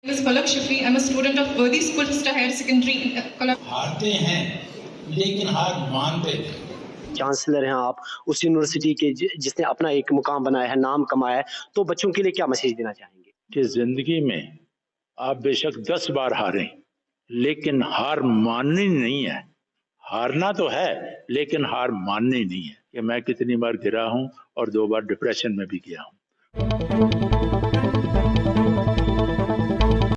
name is Palak Shafi. I'm a student of Worthy School Vista Higher Secondary in Colombo. हारते हैं लेकिन हार मानते हैं। चांसलर हैं आप उस यूनिवर्सिटी के जिसने अपना एक मुकाम बनाया है, नाम कमाया है, तो बच्चों के लिए क्या मैसेज देना चाहेंगे? कि जिंदगी में आप बेशक 10 बार हारें, लेकिन हार माननी नहीं है। हारना तो है लेकिन हार माननी नहीं है। कि मैं कितनी बार गिरा हूं और 2 बार डिप्रेशन में भी गया हूं।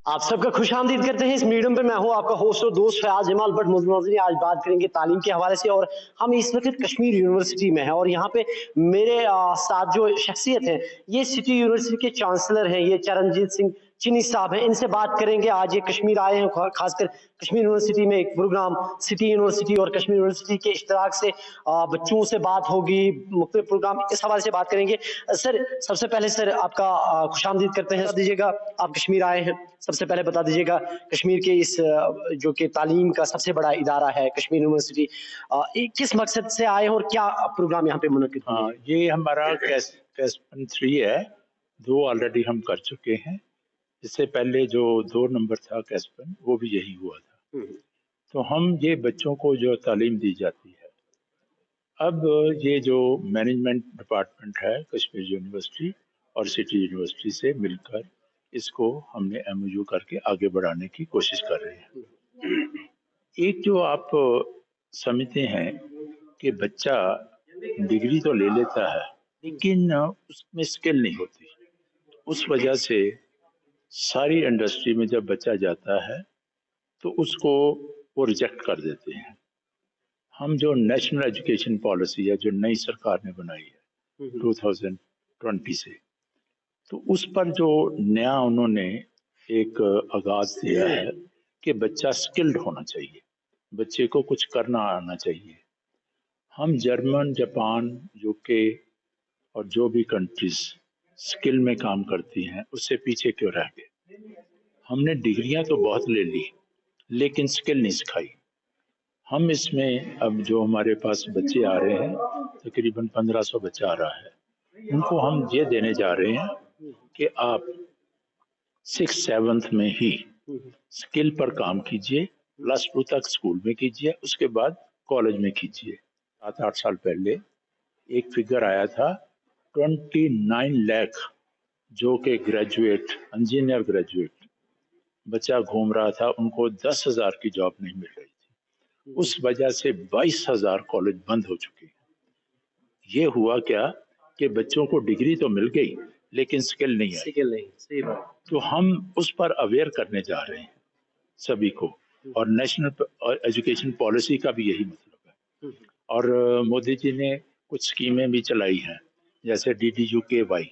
आप सबका खुशामदीद करते हैं इस मीडियम पे। मैं हूं आपका होस्ट और दोस्त फयाज जमाल बट मुज़म्मिल। आज बात करेंगे तालीम के हवाले से, और हम इस वक्त कश्मीर यूनिवर्सिटी में हैं और यहाँ पे मेरे साथ जो शख्सियत है ये सिटी यूनिवर्सिटी के चांसलर हैं, ये चरणजीत सिंह चीनी साहब हैं। इनसे बात करेंगे। आज ये कश्मीर आए हैं, खासकर कश्मीर यूनिवर्सिटी में एक प्रोग्राम सिटी यूनिवर्सिटी और कश्मीर यूनिवर्सिटी के इश्तराक से बच्चों से बात होगी, मुख्तलिफ प्रोग्राम इस हवाले से बात करेंगे। सर, सबसे पहले सर आपका खुशामदीद करते हैं। बता दीजिएगा, आप कश्मीर आए हैं, सबसे पहले बता दीजिएगा कश्मीर के इस जो कि तालीम का सबसे बड़ा इदारा है कश्मीर यूनिवर्सिटी, किस मकसद से आए हैं और क्या प्रोग्राम यहाँ पे मुनक्किद हुए? हाँ, ये हमारा कैस्पन 3 है। 2 ऑलरेडी हम कर चुके हैं। इससे पहले जो 2 नंबर था कैस्पन, वो भी यही हुआ था। तो हम ये बच्चों को जो तालीम दी जाती है, अब ये जो मैनेजमेंट डिपार्टमेंट है कश्मीर यूनिवर्सिटी और सिटी यूनिवर्सिटी से मिलकर इसको हमने MOU करके आगे बढ़ाने की कोशिश कर रहे हैं। एक जो आप समझते हैं कि बच्चा डिग्री तो ले लेता है लेकिन उसमें स्किल नहीं होती। उस वजह से सारी इंडस्ट्री में जब बच्चा जाता है तो उसको वो रिजेक्ट कर देते हैं। हम जो नेशनल एजुकेशन पॉलिसी है जो नई सरकार ने बनाई है 2020 से, तो उस पर जो नया उन्होंने एक आगाज दिया है कि बच्चा स्किल्ड होना चाहिए, बच्चे को कुछ करना आना चाहिए। हम जर्मन, जापान, UK और जो भी कंट्रीज स्किल में काम करती हैं उससे पीछे क्यों रह गए? हमने डिग्रियां तो बहुत ले ली लेकिन स्किल नहीं सिखाई। हम इसमें अब जो हमारे पास बच्चे आ रहे हैं, तकरीबन 1500 बच्चा आ रहा है, उनको हम ये देने जा रहे हैं कि आप 6th 7th में ही स्किल पर काम कीजिए, +2 तक स्कूल में कीजिए, उसके बाद कॉलेज में कीजिए। 7-8 साल पहले एक फिगर आया था 29 लाख जो कि ग्रेजुएट, इंजीनियर ग्रेजुएट बच्चा घूम रहा था, उनको 10,000 की जॉब नहीं मिल रही थी। उस वजह से 22,000 कॉलेज बंद हो चुके हैं। ये हुआ क्या कि बच्चों को डिग्री तो मिल गई लेकिन स्किल नहीं आई। स्किल नहीं, सही बात। तो हम उस पर अवेयर करने जा रहे हैं सभी को, और नेशनल एजुकेशन पॉलिसी का भी यही मतलब है। और मोदी जी ने कुछ स्कीमें भी चलाई हैं, जैसे DDU-KY,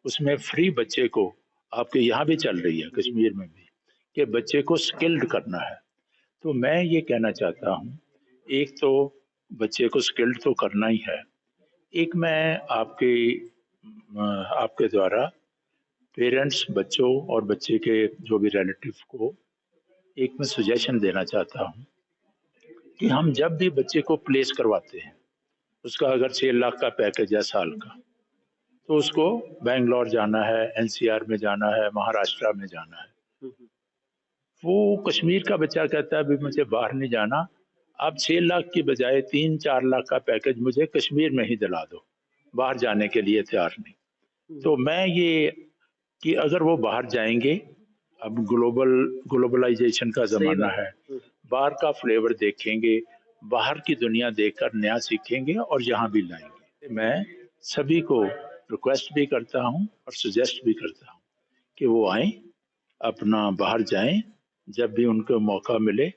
उसमें फ्री बच्चे को, आपके यहाँ भी चल रही है कश्मीर में भी, कि बच्चे को स्किल्ड करना है। तो मैं ये कहना चाहता हूँ, एक तो बच्चे को स्किल्ड तो करना ही है। एक मैं आपके द्वारा पेरेंट्स, बच्चों और बच्चे के जो भी रिलेटिव को एक मैं सजेशन देना चाहता हूँ कि हम जब भी बच्चे को प्लेस करवाते हैं, उसका अगर 6 लाख का पैकेज है साल का, तो उसको बेंगलोर जाना है, NCR में जाना है, महाराष्ट्र में जाना है। वो कश्मीर का बच्चा कहता है अभी मुझे बाहर नहीं जाना, आप 6 लाख की बजाय 3-4 लाख का पैकेज मुझे कश्मीर में ही दिला दो, बाहर जाने के लिए तैयार नहीं। तो मैं ये कि अगर वो बाहर जाएंगे, अब ग्लोबलाइजेशन का ज़माना है, बाहर का फ्लेवर देखेंगे, बाहर की दुनिया देखकर नया सीखेंगे और यहाँ भी लाएंगे। मैं सभी को रिक्वेस्ट भी करता हूँ और सजेस्ट भी करता हूँ कि वो आएं, अपना बाहर जाएं, जब भी उनको मौका मिले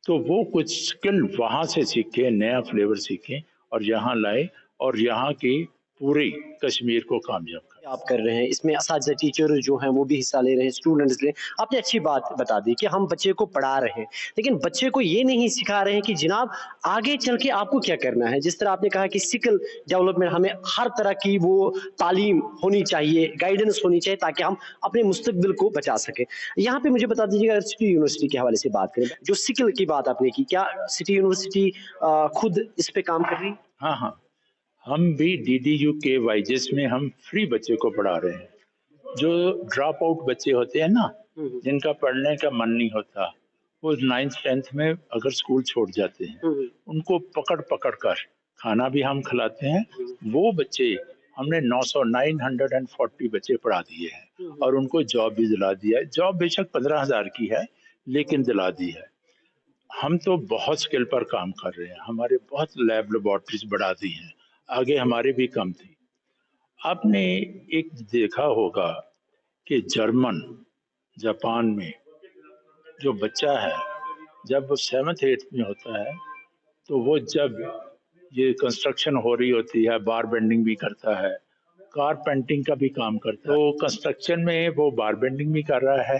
तो वो कुछ स्किल वहाँ से सीखें, नया फ्लेवर सीखें और यहाँ लाए और यहाँ की पूरी कश्मीर को कामयाब करें। आप कर रहे हैं इसमें असातिज़ा, टीचर जो हैं वो भी हिस्सा ले रहे हैं, स्टूडेंट्स ले। आपने अच्छी बात बता दी कि हम बच्चे को पढ़ा रहे हैं, लेकिन बच्चे को ये नहीं सिखा रहे हैं कि जनाब आगे चल के आपको क्या करना है। जिस तरह आपने कहा कि स्किल डेवलपमेंट, हमें हर तरह की वो तालीम होनी चाहिए, गाइडेंस होनी चाहिए ताकि हम अपने मुस्तकबिल को बचा सकें। यहाँ पे मुझे बता दीजिएगा, सिटी यूनिवर्सिटी के हवाले से बात करें, जो स्किल की बात आपने की, क्या सिटी यूनिवर्सिटी खुद इस पे काम कर रही? हाँ हाँ, हम भी DDU-KY जिसमें हम फ्री बच्चे को पढ़ा रहे हैं। जो ड्रॉप आउट बच्चे होते हैं ना, जिनका पढ़ने का मन नहीं होता, वो 9th 10th में अगर स्कूल छोड़ जाते हैं, उनको पकड़ पकड़ कर खाना भी हम खिलाते हैं। वो बच्चे हमने 940 बच्चे पढ़ा दिए हैं और उनको जॉब भी दिला दिया है। जॉब बेशक 15,000 की है, लेकिन दिला दी है। हम तो बहुत स्किल पर काम कर रहे हैं, हमारे बहुत लैब लेबोरेटरीज बढ़ा दी हैं, आगे हमारे भी कम थी। आपने एक देखा होगा कि जर्मन, जापान में जो बच्चा है, जब वो 7th 8th में होता है, तो वो जब ये कंस्ट्रक्शन हो रही होती है, बार बेंडिंग भी करता है, कारपेंटिंग का भी काम करता है। तो कंस्ट्रक्शन में वो बार बेंडिंग भी कर रहा है,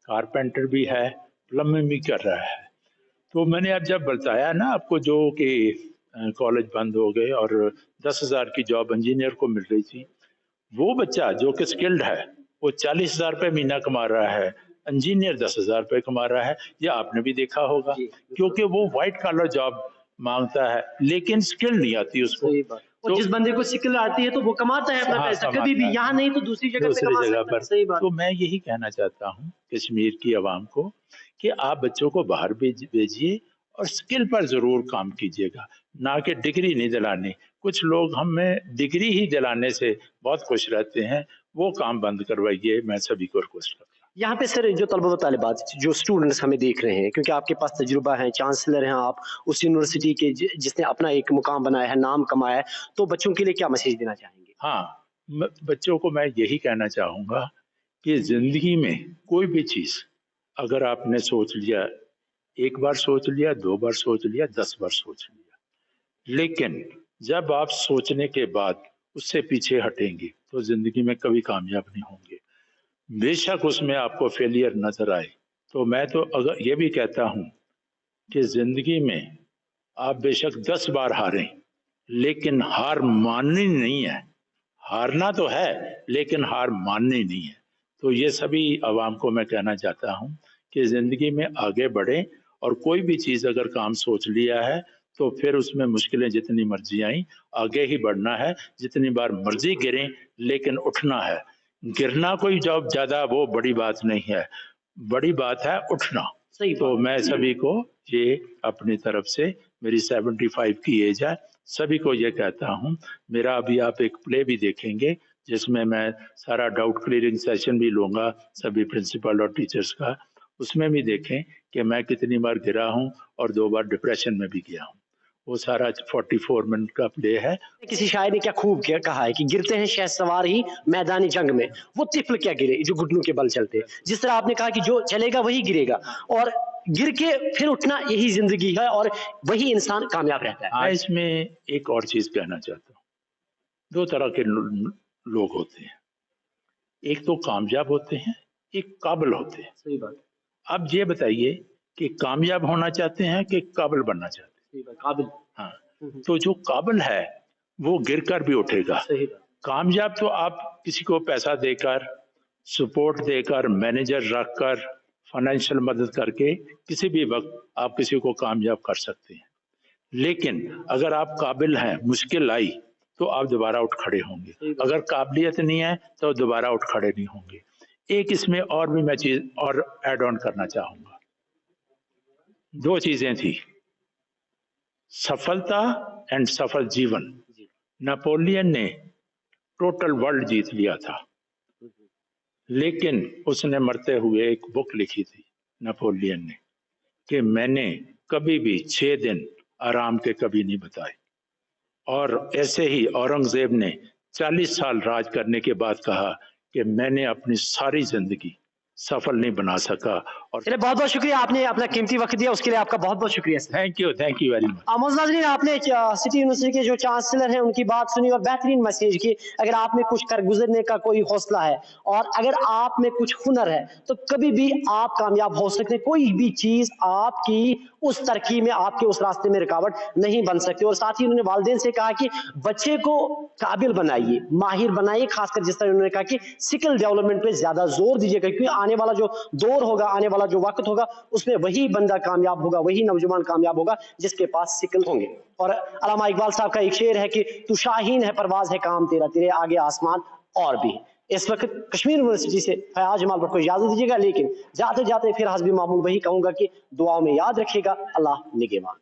कारपेंटर भी है, प्लम्बिंग भी कर रहा है। तो मैंने अब जब बताया ना आपको जो कि कॉलेज बंद हो गए और 10,000 की जॉब इंजीनियर को मिल रही थी, वो बच्चा जो कि स्किल्ड है वो 40,000 रुपये महीना कमा रहा है, इंजीनियर 10,000 रुपये कमा रहा है। ये आपने भी देखा होगा, क्योंकि वो व्हाइट कॉलर जॉब मांगता है लेकिन स्किल नहीं आती उसको। और जिस बंदे को स्किल आती है तो वो कमाता है अपना पैसा, कभी भी यहाँ नहीं तो दूसरी जगह पे कमा सकता है। सही बात। तो मैं यही कहना चाहता हूँ कश्मीर की आवाम को कि आप बच्चों को बाहर भेजिए और स्किल पर जरूर काम कीजिएगा, ना कि डिग्री नहीं दिलानी। कुछ लोग हमें डिग्री ही दिलाने से बहुत खुश रहते हैं, वो काम बंद करवाइए, मैं सभी को रिक्वेस्ट करता हूँ। यहाँ पे सर जो तलबा व तालिबात जो स्टूडेंट्स हमें देख रहे हैं, क्योंकि आपके पास तजुर्बा है, चांसलर हैं आप उस यूनिवर्सिटी के जिसने अपना एक मुकाम बनाया है, नाम कमाया है, तो बच्चों के लिए क्या मैसेज देना चाहेंगे? हाँ, बच्चों को मैं यही कहना चाहूँगा कि जिंदगी में कोई भी चीज़ अगर आपने सोच लिया, एक बार सोच लिया, 2 बार सोच लिया, 10 बार सोच लिया, लेकिन जब आप सोचने के बाद उससे पीछे हटेंगे तो जिंदगी में कभी कामयाब नहीं होंगे। बेशक उसमें आपको फेलियर नजर आए, तो मैं तो अगर ये भी कहता हूं कि जिंदगी में आप बेशक 10 बार हारें, लेकिन हार माननी नहीं है। हारना तो है लेकिन हार माननी नहीं है। तो ये सभी आवाम को मैं कहना चाहता हूं कि जिंदगी में आगे बढ़ें और कोई भी चीज़ अगर काम सोच लिया है तो फिर उसमें मुश्किलें जितनी मर्जी आईं आगे ही बढ़ना है। जितनी बार मर्जी गिरें लेकिन उठना है। गिरना कोई जॉब ज्यादा वो बड़ी बात नहीं है, बड़ी बात है उठना। सही तो मैं सभी को ये अपनी तरफ से, मेरी 75 की एज है, सभी को ये कहता हूँ। मेरा अभी आप एक प्ले भी देखेंगे जिसमें मैं सारा डाउट क्लियरिंग सेशन भी लूँगा सभी प्रिंसिपल और टीचर्स का। उसमें भी देखें कि मैं कितनी बार गिरा हूँ और 2 बार डिप्रेशन में भी गया हूँ। वो सारा 44 मिनट का प्ले है। किसी शायर ने क्या खूब क्या कहा है कि गिरते हैं शहसवार ही मैदानी जंग में, वो तिफल क्या गिरे जो घुटनों के बल चलते। जिस तरह आपने कहा कि जो चलेगा वही गिरेगा और गिर के फिर उठना, यही जिंदगी है और वही इंसान कामयाब रहता है। मैं इसमें एक और चीज कहना चाहता हूँ। 2 तरह के लोग होते हैं, एक तो कामयाब होते हैं, एक काबिल होते हैं। सही बात। अब ये बताइए कि कामयाब होना चाहते हैं कि काबिल बनना चाहते हैं? सही बात, काबिल। हाँ, तो जो काबिल है वो गिर कर भी उठेगा। सही बात। कामयाब तो आप किसी को पैसा देकर, सपोर्ट देकर, मैनेजर रखकर, फाइनेंशियल मदद करके किसी भी वक्त आप किसी को कामयाब कर सकते हैं। लेकिन अगर आप काबिल हैं, मुश्किल आई तो आप दोबारा उठ खड़े होंगे। अगर काबिलियत नहीं है तो दोबारा उठ खड़े नहीं होंगे। एक इसमें और भी मैं चीज और ऐड ऑन करना चाहूंगा। 2 चीजें थी, सफलता एंड सफल जीवन। नेपोलियन ने टोटल वर्ल्ड जीत लिया था, लेकिन उसने मरते हुए एक बुक लिखी थी नेपोलियन ने कि मैंने कभी भी 6 दिन आराम के कभी नहीं बताए। और ऐसे ही औरंगजेब ने 40 साल राज करने के बाद कहा कि मैंने अपनी सारी जिंदगी सफल नहीं बना सका। और चलिए, बहुत बहुत शुक्रिया, आपने अपना कीमती वक्त दिया, उसके लिए आपका बहुत बहुत शुक्रिया। Thank you very much. आमोज नाज़रीन, आपने सिटी यूनिवर्सिटी के जो चांसलर हैं उनकी बात सुनी और बेहतरीन मैसेज की। अगर आप में कुछ कर गुजरने का कोई हौसला है और अगर आप में कुछ हुनर है तो कभी भी आप कामयाब हो सकते हैं। कोई भी चीज आपकी उस तरक्की में, आपके उस रास्ते में रुकावट नहीं बन सकती। और साथ ही उन्होंने वालिदैन से कहा कि बच्चे को काबिल बनाइए, माहिर बनाइए, खासकर जिस तरह उन्होंने कहा कि स्किल डेवलपमेंट पे ज्यादा जोर दीजिएगा, क्योंकि आने वाला जो दौर होगा, आने वाला जो वक्त होगा, उसमें वही बंदा कामयाब होगा, वही नौजवान कामयाब होगा जिसके पास स्किल होंगे। और अल्लामा इकबाल साहब का एक शेर है कि तू शाहीन है, परवाज है काम तेरा, तेरे आगे आसमान और भी। इस वक्त कश्मीर यूनिवर्सिटी से फयाज जमाल भट्ट को इजाजत दीजिएगा, लेकिन जाते जाते फिर हस्बी मामूल वही कहूंगा कि दुआओं में याद रखिएगा। अल्लाह निगहबान।